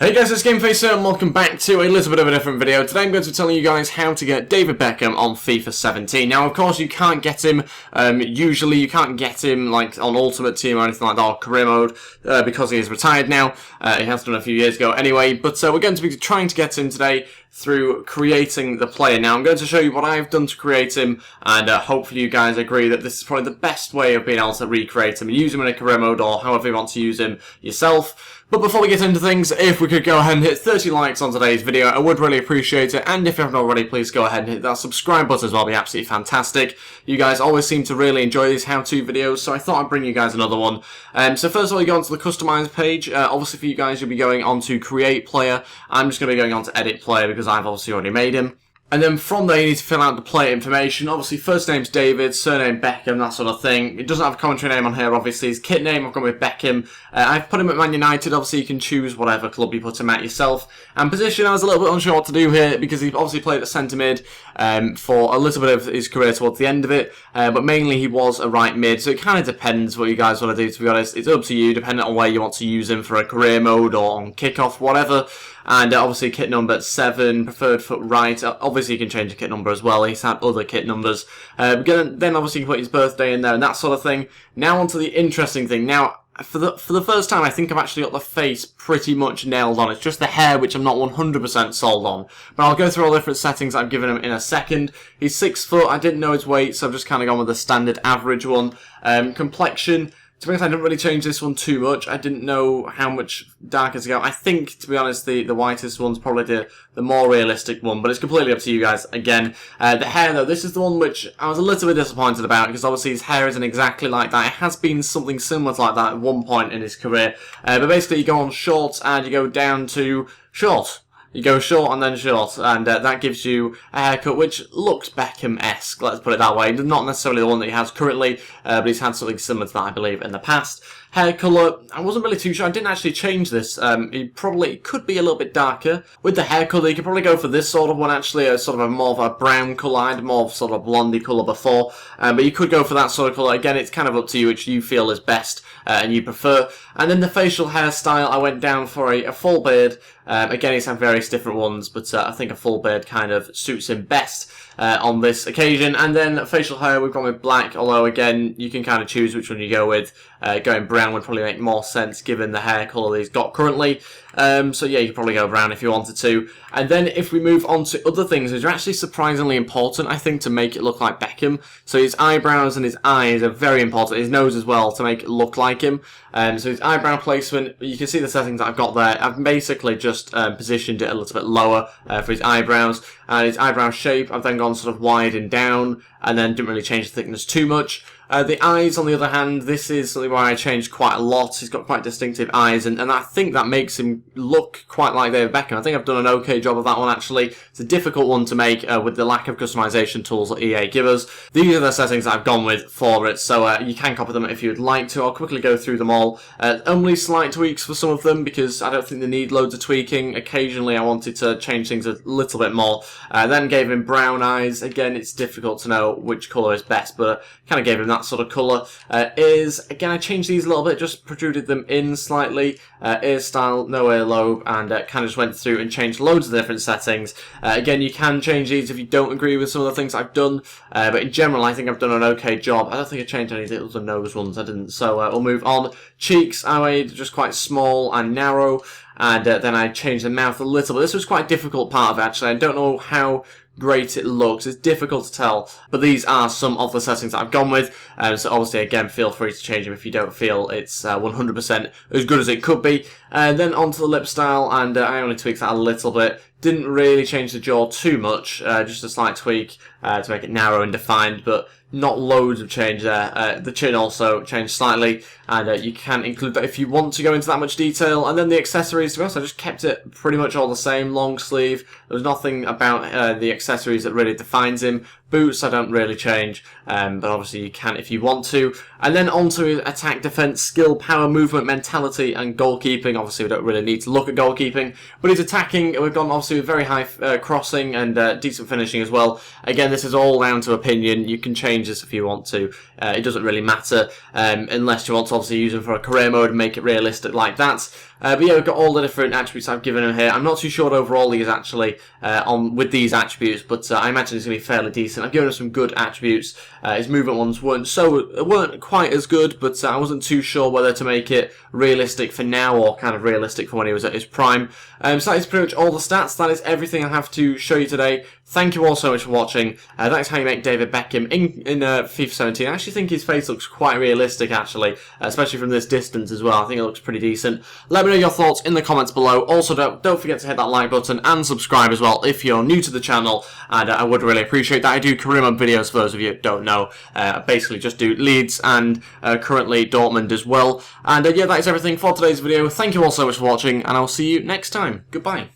Hey guys, it's GameFace here and welcome back to a little bit of a different video. Today I'm going to be telling you guys how to get David Beckham on FIFA 17. Now of course you can't get him, usually you can't get him like on Ultimate Team or anything like that, or career mode, because he is retired now. He has done a few years ago anyway, but we're going to be trying to get him today through creating the player. Now I'm going to show you what I've done to create him, and hopefully you guys agree that this is probably the best way of being able to recreate him and use him in a career mode or however you want to use him yourself. But before we get into things, if we could go ahead and hit 30 likes on today's video, I would really appreciate it. And if you haven't already, please go ahead and hit that subscribe button as well. It'd be absolutely fantastic. You guys always seem to really enjoy these how-to videos, so I thought I'd bring you guys another one. So first of all, you go onto the customize page. Obviously for you guys, you'll be going on to create player. I'm just going to be going on to edit player because I've obviously already made him. And then from there you need to fill out the player information. Obviously first name's David, surname Beckham, that sort of thing. It doesn't have a commentary name on here obviously. His kit name I've gone with Beckham. I've put him at Man United. Obviously you can choose whatever club you put him at yourself. And position, I was a little bit unsure what to do here because he obviously played at centre mid for a little bit of his career towards the end of it. But mainly he was a right mid, so it kind of depends what you guys want to do, to be honest. It's up to you depending on where you want to use him for a career mode or on kickoff, whatever. And obviously kit number 7, preferred foot right. Obviously you can change the kit number as well. He's had other kit numbers. Then obviously you can put his birthday in there and that sort of thing. Now onto the interesting thing. Now for the first time I think I've actually got the face pretty much nailed on. It's just the hair which I'm not 100% sold on. But I'll go through all the different settings I've given him in a second. He's 6 foot. I didn't know his weight, so I've just kind of gone with the standard average one. Complexion. To be honest, I didn't really change this one too much. I didn't know how much darker to go. I think, to be honest, the whitest one's probably the more realistic one, but it's completely up to you guys again. The hair, though, this is the one which I was a little bit disappointed about, because obviously his hair isn't exactly like that. It has been something similar to like that at one point in his career. But basically, you go on short and you go down to short. You go short and then short, and that gives you a haircut which looks Beckham-esque, let's put it that way. Not necessarily the one that he has currently, but he's had something similar to that, I believe, in the past. Hair colour, I wasn't really too sure. I didn't actually change this. It could be a little bit darker. With the hair colour, you could probably go for this sort of one, actually, a sort of a more of a brown colour. I had more of sort of blondie colour before, but you could go for that sort of colour. Again, it's kind of up to you which you feel is best and you prefer. And then the facial hairstyle, I went down for a full beard. Again, he's had various different ones, but I think a full beard kind of suits him best on this occasion. And then facial hair, we've gone with black, although again, you can kind of choose which one you go with. Going brown would probably make more sense given the hair colour that he's got currently. So yeah, you could probably go brown if you wanted to. And then if we move on to other things, which are actually surprisingly important, I think, to make it look like Beckham. So his eyebrows and his eyes are very important. His nose as well, to make it look like him. So his eyebrow placement, you can see the settings that I've got there. I've basically just positioned it a little bit lower for his eyebrows. And his eyebrow shape, I've then gone sort of wide and down, and then didn't really change the thickness too much. The eyes, on the other hand, this is something where I changed quite a lot. He's got quite distinctive eyes, and I think that makes him look quite like David Beckham. I think I've done an okay job of that one, actually. It's a difficult one to make with the lack of customization tools that EA give us. These are the settings that I've gone with for it, so you can copy them if you'd like to. I'll quickly go through them all. Only slight tweaks for some of them, because I don't think they need loads of tweaking. Occasionally I wanted to change things a little bit more. Then gave him brown eyes. Again, it's difficult to know which colour is best, but kind of gave him that sort of colour. Ears, again, I changed these a little bit, just protruded them in slightly. Ear style, no earlobe, and kind of just went through and changed loads of different settings. Again, you can change these if you don't agree with some of the things I've done, but in general, I think I've done an okay job. I don't think I changed any of the other nose ones, I didn't, so we'll move on. Cheeks, I made just quite small and narrow, and then I changed the mouth a little bit. This was quite a difficult part of it, actually. I don't know how great it looks. It's difficult to tell, but these are some of the settings that I've gone with. So obviously, again, feel free to change them if you don't feel it's 100% as good as it could be. Then onto the lip style, and I only tweaked that a little bit. Didn't really change the jaw too much, just a slight tweak to make it narrow and defined, but not loads of change there. The chin also changed slightly, and you can include that if you want to go into that much detail. And then the accessories, to be honest, I just kept it pretty much all the same. Long sleeve. There was nothing about the accessories that really defines him. Boots I don't really change, but obviously you can if you want to. And then on to his attack, defense, skill, power, movement, mentality, and goalkeeping. Obviously we don't really need to look at goalkeeping, but his attacking, we've gone obviously with very high crossing and decent finishing as well. Again, this is all down to opinion. You can change this if you want to. It doesn't really matter unless you want to obviously use him for a career mode and make it realistic like that. But yeah, we've got all the different attributes I've given him here. I'm not too sure overall he is actually with these attributes, but I imagine he's going to be fairly decent. I've given him some good attributes. His movement ones weren't quite as good, but I wasn't too sure whether to make it realistic for now or kind of realistic for when he was at his prime. So that is pretty much all the stats. That is everything I have to show you today. Thank you all so much for watching. That is how you make David Beckham in FIFA 17. I actually think his face looks quite realistic, actually, especially from this distance as well. I think it looks pretty decent. Let me know your thoughts in the comments below. Also, don't forget to hit that like button and subscribe as well if you're new to the channel, and I would really appreciate that. I do career mode videos for those of you who don't know. I basically just do Leeds and currently Dortmund as well. And yeah, that is everything for today's video. Thank you all so much for watching, and I'll see you next time. Goodbye.